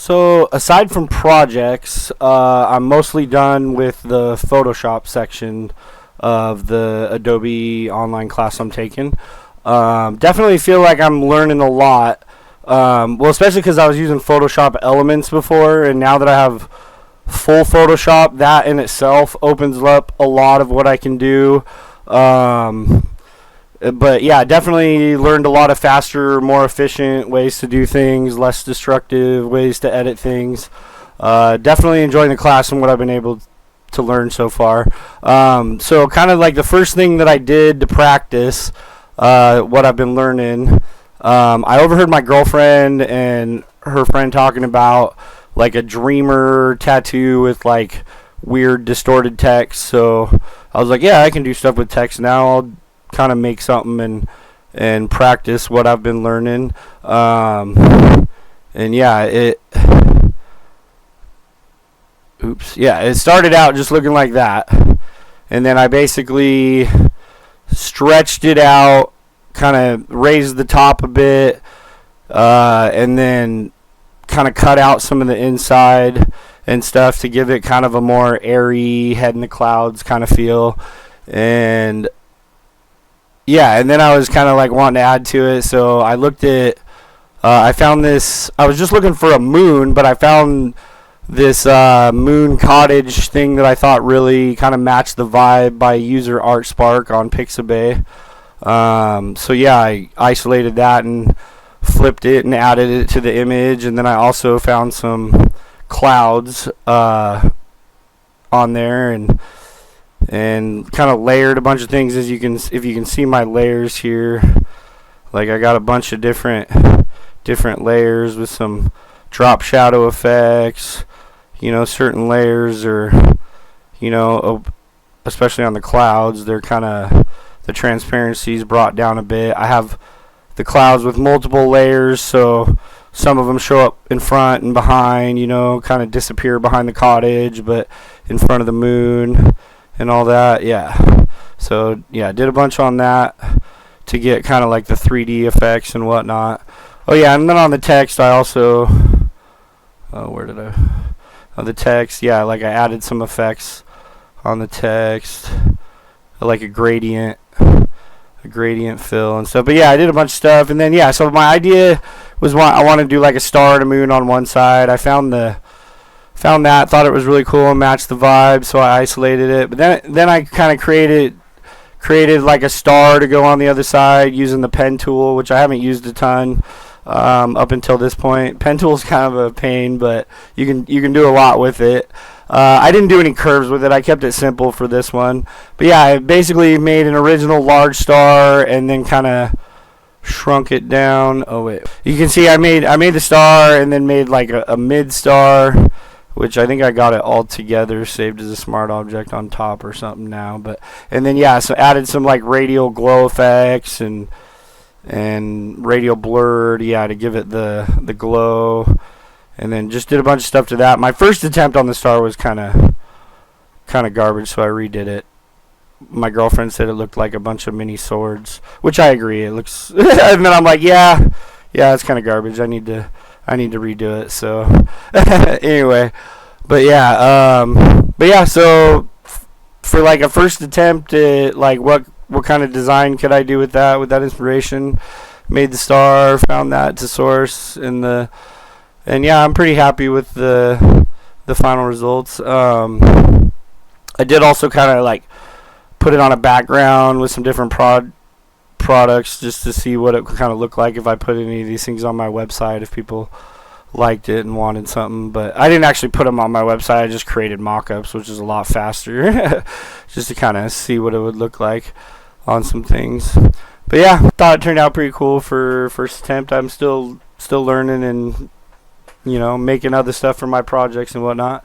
So aside from projects, I'm mostly done with the Photoshop section of the Adobe online class I'm taking. Definitely feel like I'm learning a lot. Well, especially because I was using Photoshop Elements before, and now that I have full Photoshop, that in itself opens up a lot of what I can do. But yeah, definitely learned a lot of faster, more efficient ways to do things, less destructive ways to edit things. Definitely enjoying the class and what I've been able to learn so far. So kind of like the first thing that I did to practice what I've been learning, I overheard my girlfriend and her friend talking about like a dreamer tattoo with like weird distorted text. So I was like, yeah, I can do stuff with text now. I'll kind of make something and practice what I've been learning. And yeah, it started out just looking like that, and then I basically stretched it out, kind of raised the top a bit, and then kind of cut out some of the inside and stuff to give it kind of a more airy head in the clouds kind of feel. And yeah, and then I was kind of like wanting to add to it, so I looked at I found this, I was just looking for a moon, but I found this Moon Cottage thing that I thought really kind of matched the vibe by User ArtSpark on Pixabay. So yeah, I isolated that and flipped it and added it to the image, and then I also found some clouds on there and kind of layered a bunch of things. As you can, if you can see my layers here, like I got a bunch of different layers with some drop shadow effects. Certain layers are, especially on the clouds, they're kind of, the transparency's brought down a bit. I have the clouds with multiple layers, so some of them show up in front and behind, kind of disappear behind the cottage, but in front of the moon and all that. Yeah, so yeah, I did a bunch on that to get kind of like the 3D effects and whatnot. Oh yeah, and then on the text I also the text, yeah, like I added some effects on the text, like a gradient fill and stuff. But yeah, I did a bunch of stuff, and then yeah, so my idea was I wanted to do like a star and a moon on one side. I found that, thought it was really cool and matched the vibe, so I isolated it. But then I kind of created like a star to go on the other side using the pen tool, which I haven't used a ton up until this point. Pen tool's kind of a pain, but you can do a lot with it. I didn't do any curves with it. I kept it simple for this one. But yeah, I basically made an original large star and then kind of shrunk it down. Oh wait, you can see I made the star and then made like a mid star, which I think I got it all together, saved as a smart object on top or something now. And then yeah, so added some like radial glow effects and radial blurred, yeah, to give it the glow, and then just did a bunch of stuff to that. My first attempt on the star was kind of garbage, so I redid it. My girlfriend said it looked like a bunch of mini swords, which I agree, it looks and then I'm like, yeah, it's kind of garbage. I need to redo it. So anyway, but yeah, so for like a first attempt at like what kind of design could I do with that inspiration, made the star, found that to source, and yeah, I'm pretty happy with the final results. I did also kind of like put it on a background with some different products just to see what it could kind of look like if I put any of these things on my website, if people liked it and wanted something. But I didn't actually put them on my website. I just created mock-ups, which is a lot faster just to kind of see what it would look like on some things. But yeah, thought it turned out pretty cool for first attempt. I'm still learning and making other stuff for my projects and whatnot.